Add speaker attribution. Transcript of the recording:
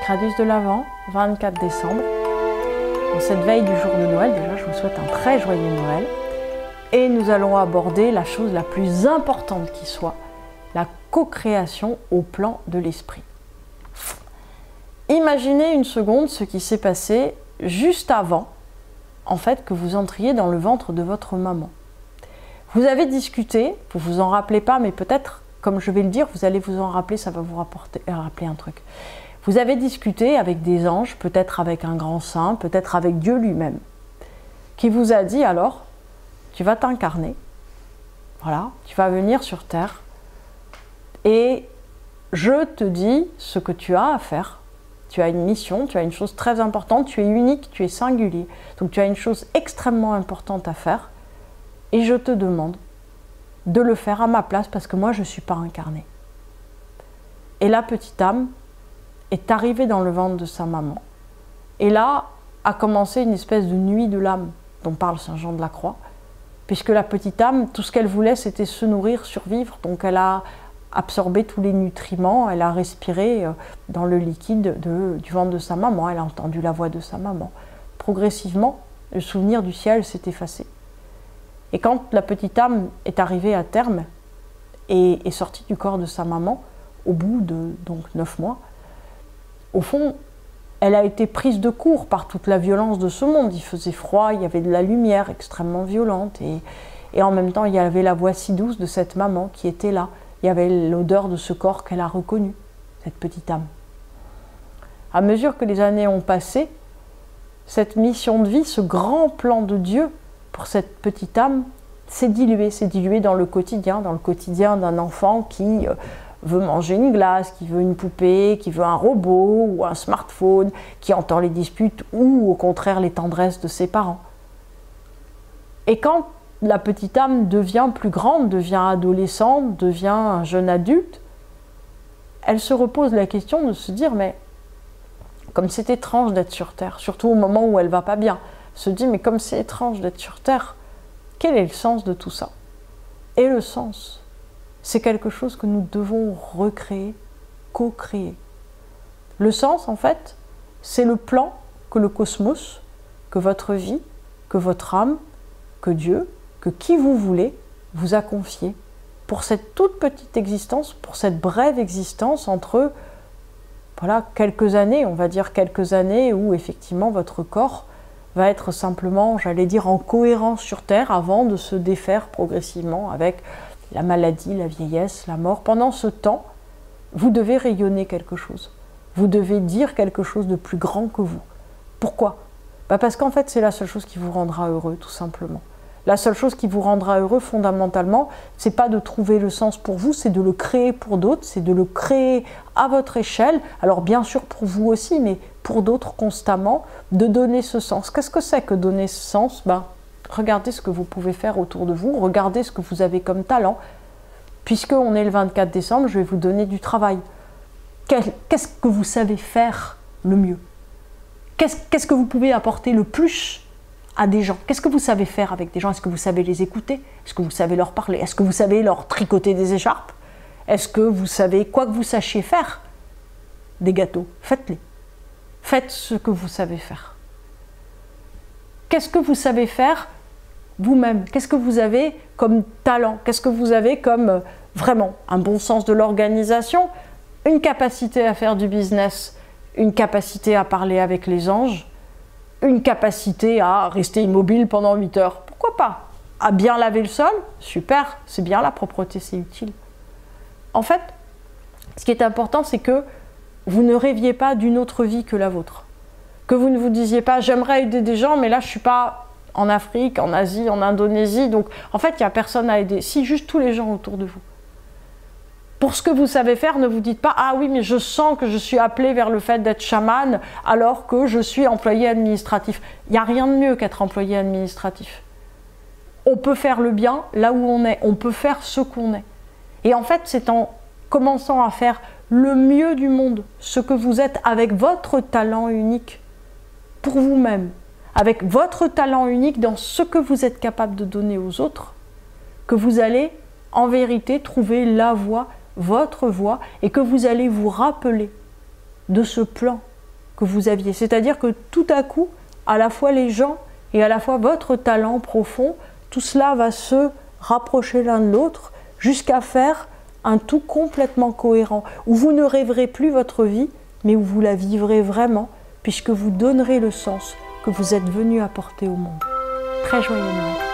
Speaker 1: Gradus de l'Avent, 24 décembre. En cette veille du jour de Noël, déjà je vous souhaite un très joyeux Noël. Et nous allons aborder la chose la plus importante qui soit, la co-création au plan de l'esprit. Imaginez une seconde ce qui s'est passé juste avant, en fait, que vous entriez dans le ventre de votre maman. Vous avez discuté, vous vous en rappelez pas, mais peut-être, comme je vais le dire, vous allez vous en rappeler, ça va vous rappeler un truc. Vous avez discuté avec des anges, peut-être avec un grand saint, peut-être avec Dieu lui-même, qui vous a dit alors, tu vas t'incarner, voilà, tu vas venir sur terre, et je te dis ce que tu as à faire. Tu as une mission, tu as une chose très importante, tu es unique, tu es singulier. Donc tu as une chose extrêmement importante à faire, et je te demande de le faire à ma place parce que moi je ne suis pas incarnée. Et la petite âme est arrivée dans le ventre de sa maman. Et là a commencé une espèce de nuit de l'âme dont parle Saint Jean de la Croix, puisque la petite âme, tout ce qu'elle voulait, c'était se nourrir, survivre. Donc elle a absorbé tous les nutriments, elle a respiré dans le liquide du ventre de sa maman, elle a entendu la voix de sa maman. Progressivement, le souvenir du ciel s'est effacé. Et quand la petite âme est arrivée à terme et est sortie du corps de sa maman, au bout de 9 mois, au fond, elle a été prise de court par toute la violence de ce monde. Il faisait froid, il y avait de la lumière extrêmement violente, et en même temps, il y avait la voix si douce de cette maman qui était là. Il y avait l'odeur de ce corps qu'elle a reconnu, cette petite âme. À mesure que les années ont passé, cette mission de vie, ce grand plan de Dieu pour cette petite âme, s'est dilué dans le quotidien d'un enfant qui veut manger une glace, qui veut une poupée, qui veut un robot ou un smartphone, qui entend les disputes ou au contraire les tendresses de ses parents. Et quand la petite âme devient plus grande, devient adolescente, devient un jeune adulte, elle se repose la question de se dire, mais comme c'est étrange d'être sur Terre, surtout au moment où elle va pas bien, se dit, mais comme c'est étrange d'être sur Terre, quel est le sens de tout ça? Et le sens, c'est quelque chose que nous devons recréer, co-créer. Le sens, en fait, c'est le plan que le cosmos, que votre vie, que votre âme, que Dieu, que qui vous voulez, vous a confié pour cette toute petite existence, pour cette brève existence entre voilà, quelques années, on va dire quelques années où effectivement votre corps va être simplement, j'allais dire, en cohérence sur Terre avant de se défaire progressivement avec la maladie, la vieillesse, la mort. Pendant ce temps, vous devez rayonner quelque chose. Vous devez dire quelque chose de plus grand que vous. Pourquoi? Parce qu'en fait, c'est la seule chose qui vous rendra heureux, tout simplement. La seule chose qui vous rendra heureux fondamentalement, c'est pas de trouver le sens pour vous, c'est de le créer pour d'autres, c'est de le créer à votre échelle, alors bien sûr pour vous aussi, mais pour d'autres constamment, de donner ce sens. Qu'est-ce que c'est que donner ce sens? Regardez ce que vous pouvez faire autour de vous, regardez ce que vous avez comme talent. Puisqu'on est le 24 décembre, je vais vous donner du travail. Qu'est-ce que vous savez faire le mieux? Qu'est-ce que vous pouvez apporter le plus à des gens? Qu'est-ce que vous savez faire avec des gens? Est-ce que vous savez les écouter? Est-ce que vous savez leur parler? Est-ce que vous savez leur tricoter des écharpes? Est-ce que vous savez, quoi que vous sachiez faire, des gâteaux? Faites-les. Faites ce que vous savez faire. Qu'est-ce que vous savez faire vous-même? Qu'est-ce que vous avez comme talent? Qu'est-ce que vous avez comme vraiment un bon sens de l'organisation? Une capacité à faire du business, une capacité à parler avec les anges, une capacité à rester immobile pendant 8 heures, pourquoi pas? À bien laver le sol, super, c'est bien, la propreté, c'est utile. En fait, ce qui est important, c'est que vous ne rêviez pas d'une autre vie que la vôtre. Que vous ne vous disiez pas, j'aimerais aider des gens, mais là, je ne suis pas en Afrique, en Asie, en Indonésie, donc en fait, il n'y a personne à aider. Si, juste tous les gens autour de vous. Pour ce que vous savez faire, ne vous dites pas « Ah oui, mais je sens que je suis appelé vers le fait d'être chaman alors que je suis employé administratif. » Il n'y a rien de mieux qu'être employé administratif. On peut faire le bien là où on est, on peut faire ce qu'on est. Et en fait, c'est en commençant à faire le mieux du monde, ce que vous êtes avec votre talent unique pour vous-même, avec votre talent unique dans ce que vous êtes capable de donner aux autres, que vous allez en vérité trouver la voie, votre voie, et que vous allez vous rappeler de ce plan que vous aviez. C'est-à-dire que tout à coup, à la fois les gens et à la fois votre talent profond, tout cela va se rapprocher l'un de l'autre jusqu'à faire un tout complètement cohérent, où vous ne rêverez plus votre vie, mais où vous la vivrez vraiment, puisque vous donnerez le sens que vous êtes venu apporter au monde. Très joyeux Noël.